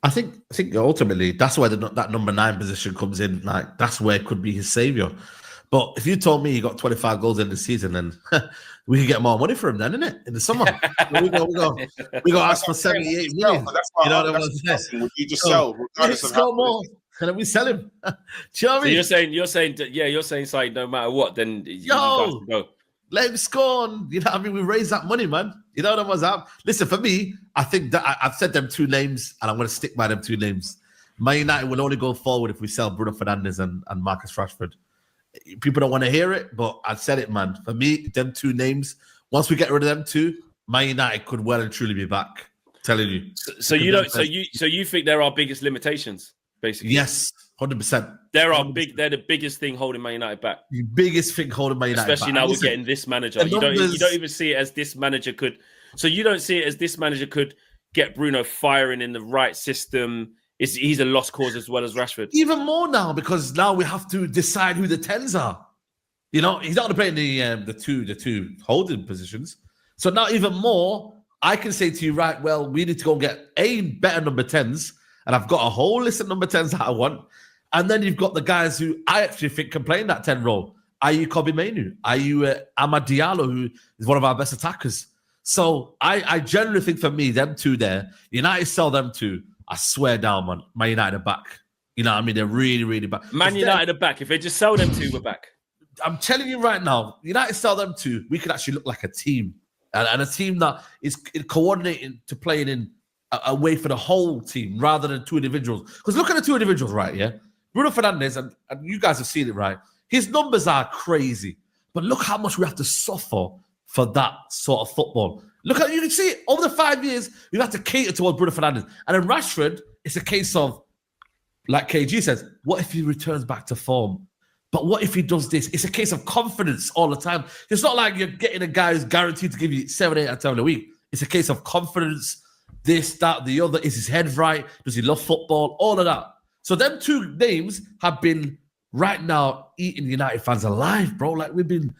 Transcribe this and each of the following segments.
I think ultimately that's where that number 9 position comes in. Like that's where it could be his savior. But if you told me he got 25 goals in the season, then we could get more money for him then, innit? In the summer. we go ask for 78 million. That's what I'm asking. Would you just sell regardless of how more? And then we sell him. Do you know what I mean? You're saying something no matter what, then you guys can go. Let him score on, you know what I mean? We raise that money, man. You know what I'm saying? Listen, for me, I think that I've said them 2 names and I'm going to stick by them 2 names. Man United will only go forward if we sell Bruno Fernandes and Marcus Rashford. People don't want to hear it, but I've said it, man. For me, them 2 names, once we get rid of them 2, Man United could well and truly be back. I'm telling you. So you think there are biggest limitations, basically? Yes, 100%. They're the biggest thing holding Man United back. The biggest thing holding Man United especially back. Now we're getting this manager. You don't even see it as this manager could. So you don't see it as this manager could get Bruno firing in the right system. He's a lost cause as well as Rashford. Even more now, because now we have to decide who the 10s are. You know, he's not going to play in the two holding positions. So now even more, I can say to you, right, well, we need to go and get better number 10s. And I've got a whole list of number 10s that I want. And then you've got the guys who I actually think can play in that 10 role. Are you Kobe Mainu? Are you Amad Diallo, who is one of our best attackers? So I generally think for me, them 2 there, United sell them 2. I swear down, man. Man United are back. You know what I mean? They're really, really back. Man United are back. If they just sell them 2, we're back. I'm telling you right now, United sell them 2, we could actually look like a team. And a team that is coordinating to playing in a way for the whole team rather than 2 individuals. Because look at the 2 individuals, right? Yeah. Bruno Fernandes, and you guys have seen it, right? His numbers are crazy. But look how much we have to suffer for that sort of football. Look at you can see it over the 5 years, you have to cater towards Bruno Fernandes. And then Rashford, it's a case of, like KG says, what if he returns back to form? But what if he does this? It's a case of confidence all the time. It's not like you're getting a guy who's guaranteed to give you 7, 8 out of 10 a week. It's a case of confidence, this, that, the other. Is his head right? Does he love football? All of that. So them 2 names have been right now eating United fans alive, bro. Like we've been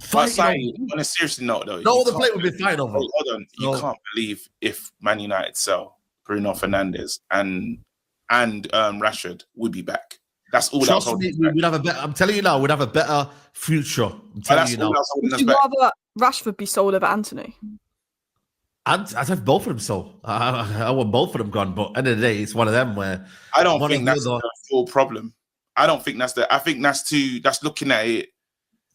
fighting. On a serious note, though, no other player would be fighting over. Hold on, you can't believe if Man United sell Bruno Fernandes and Rashford would be back. That's all. Trust me, we'd have a better. I'm telling you now, we'd have a better future. I'm telling you now. Would you rather Rashford be sold over Anthony? I'd have both of them sold. I want both of them gone. But at the end of the day, it's one of them where I don't think that's the full problem. I don't think that's I think that's looking at it.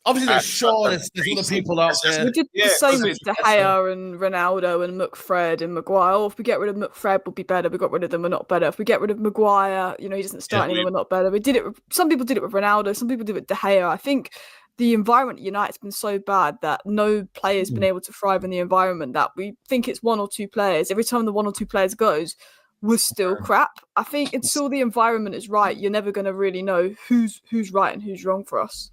Obviously, there's other people out there. We did the same with De Gea and Ronaldo and McFred and Maguire. Oh, if we get rid of McFred, we'll be better. We got rid of them, we're not better. If we get rid of Maguire, he doesn't start anymore, we're not better. We did it. Some people did it with Ronaldo. Some people did it with De Gea. I think the environment at United's been so bad that no player's been able to thrive in the environment. That we think it's 1 or 2 players. Every time the 1 or 2 players goes, we're still crap. I think until the environment is right, you're never going to really know who's right and who's wrong for us.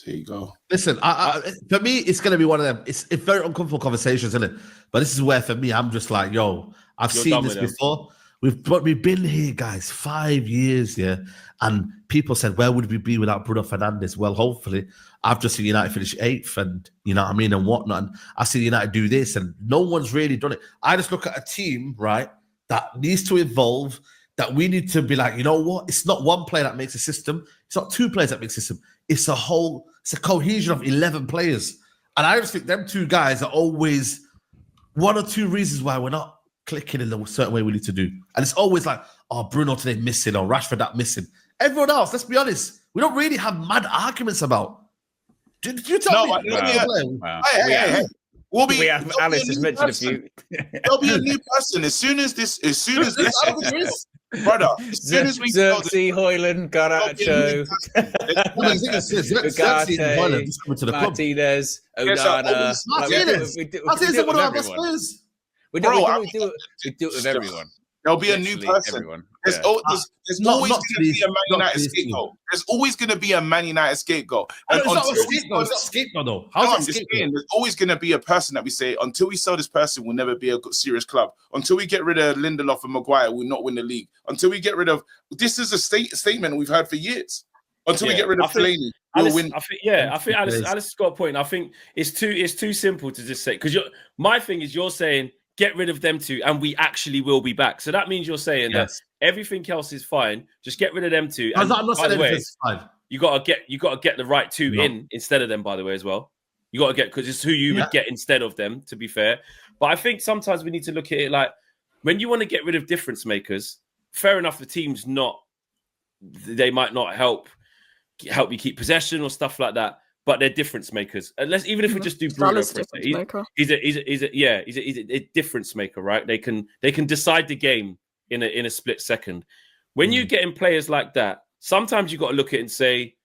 There you go. Listen, for me, it's going to be one of them. It's very uncomfortable conversations, isn't it? But this is where, for me, I'm just like, I've seen this before. We've been here, guys, 5 years, yeah. And people said, where would we be without Bruno Fernandes? Well, hopefully, I've just seen United finish 8th and, you know what I mean, and whatnot. And I see United do this, and no one's really done it. I just look at a team, right, that needs to evolve, that we need to be like, you know what? It's not 1 player that makes a system. It's not 2 players that make a system. It's a cohesion of 11 players. And I just think them 2 guys are always 1 or 2 reasons why we're not clicking in the certain way we need to do. And it's always like, Bruno today missing or Rashford that missing. Everyone else, let's be honest, we don't really have mad arguments about. Did you tell me? Hey. We have Alice has mentioned a few. There'll be a new person as soon as this brother. As soon as we Xerxes, Hoyland, Garnacho, Martinez, Onana. Martinez is one of our best players. We do it with everyone. There'll be a new person. There's always going to be a Man United scapegoat. There's always going to be a Man United scapegoat. It's not a scapegoat, though. There's always going to be a person that we say, until we sell this person, we'll never be a serious club. Until we get rid of Lindelof and Maguire, we'll not win the league. Until we get rid of... This is a statement we've heard for years. Until we get rid of Fellaini, we'll win. I think Alice has got a point. I think it's too simple to just say... Because my thing is, you're saying get rid of them two, and we actually will be back. So that means you're saying that everything else is fine. Just get rid of them two. And I'm not saying everything's fine. You gotta get the right two in instead of them, by the way, as well. You gotta get, because it's who you would get instead of them, to be fair. But I think sometimes we need to look at it like, when you want to get rid of difference makers, fair enough, the team's they might not help you keep possession or stuff like that, but they're difference makers. Even if we just do Bruno for a second, he's a difference maker, right? They can decide the game in a split second. When you get in players like that, sometimes you got to look at it and say,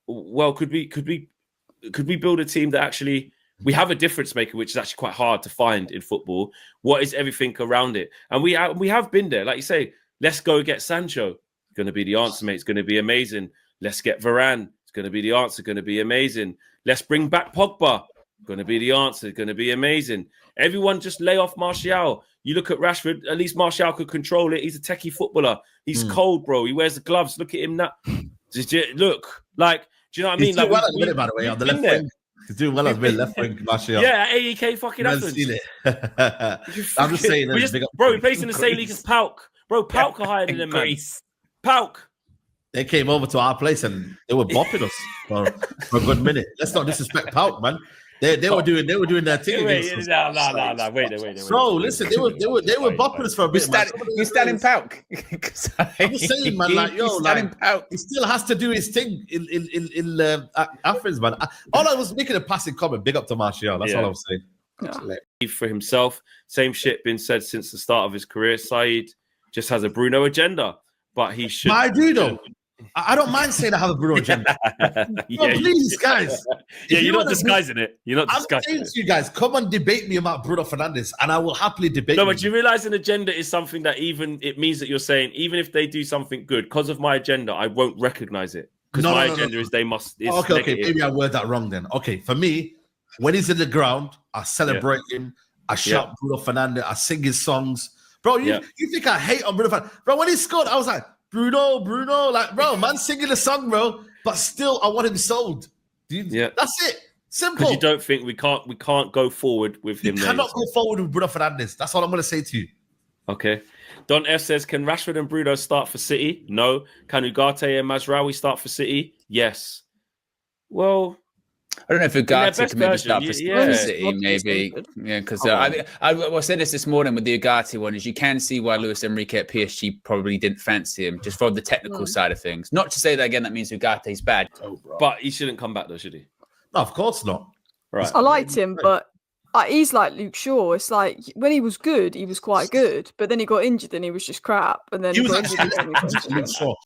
well, could we build a team that actually we have a difference maker, which is actually quite hard to find in football. What is everything around it? And we have been there. Like you say, let's go get Sancho. It's going to be the answer, mate. It's going to be amazing. Let's get Varane. It's going to be the answer. Going to be amazing. Let's bring back Pogba. Going to be the answer. Going to be amazing. Everyone just lay off Martial. You look at Rashford. At least Martial could control it. He's a techie footballer. He's cold, bro. He wears the gloves. Look at him now. Look, like, do you know what I mean? He's doing well at the minute, by the way, on the left wing. He's doing well on the left wing, Martial. Yeah, AEK fucking happens. I'm just saying. Bro, he plays in the same league as Pauk. Bro, Pauk are higher than him, man. Pauk. They came over to our place and they were bopping us for a good minute. Let's not disrespect Pauk, man. They were doing their thing. No. Wait. Bro, listen, they were bopping us for a bit. You standing Pauk? I'm just saying, man. Like, yo, like, he still has to do his thing in Athens, man. All I was making a passing comment. Big up to Martial. That's all I was saying. Yeah. For himself, same shit been said since the start of his career. Saeed just has a Bruno agenda, but he should. I do though. I don't mind saying I have a Bruno agenda. Please, guys. You're not disguising it. You're not disguising it. I'm saying to you guys, come and debate me about Bruno Fernandes, and I will happily debate. No, but you realize an agenda is something that it means that you're saying, even if they do something good, because of my agenda, I won't recognize it. Because my agenda is they must. Okay. Maybe I word that wrong then. Okay, for me, when he's in the ground, I celebrate him. I shout Bruno Fernandes. I sing his songs. Bro, you think I hate on Bruno Fernandes? Bro, when he scored, I was like, Bruno, like, bro, man, singing the song, bro. But still, I want him sold. That's it. Simple. Because you don't think we can't go forward with him. You cannot go forward with Bruno Fernandes. That's all I'm going to say to you. Okay. Don F says, can Rashford and Bruno start for City? No. Can Ugarte and Mazraoui start for City? Yes. Well, I don't know if Ugarte can maybe start for City, maybe. Yeah, because I was saying this morning with the Ugarte one, is you can see why Luis Enrique at PSG probably didn't fancy him, just from the technical side of things. Not to say that, again, that means Ugarte's bad. But he shouldn't come back, though, should he? No, of course not. Right. I liked him, but he's like Luke Shaw. It's like, when he was good, he was quite good, but then he got injured and he was just crap. And then he was actually Luke Shaw.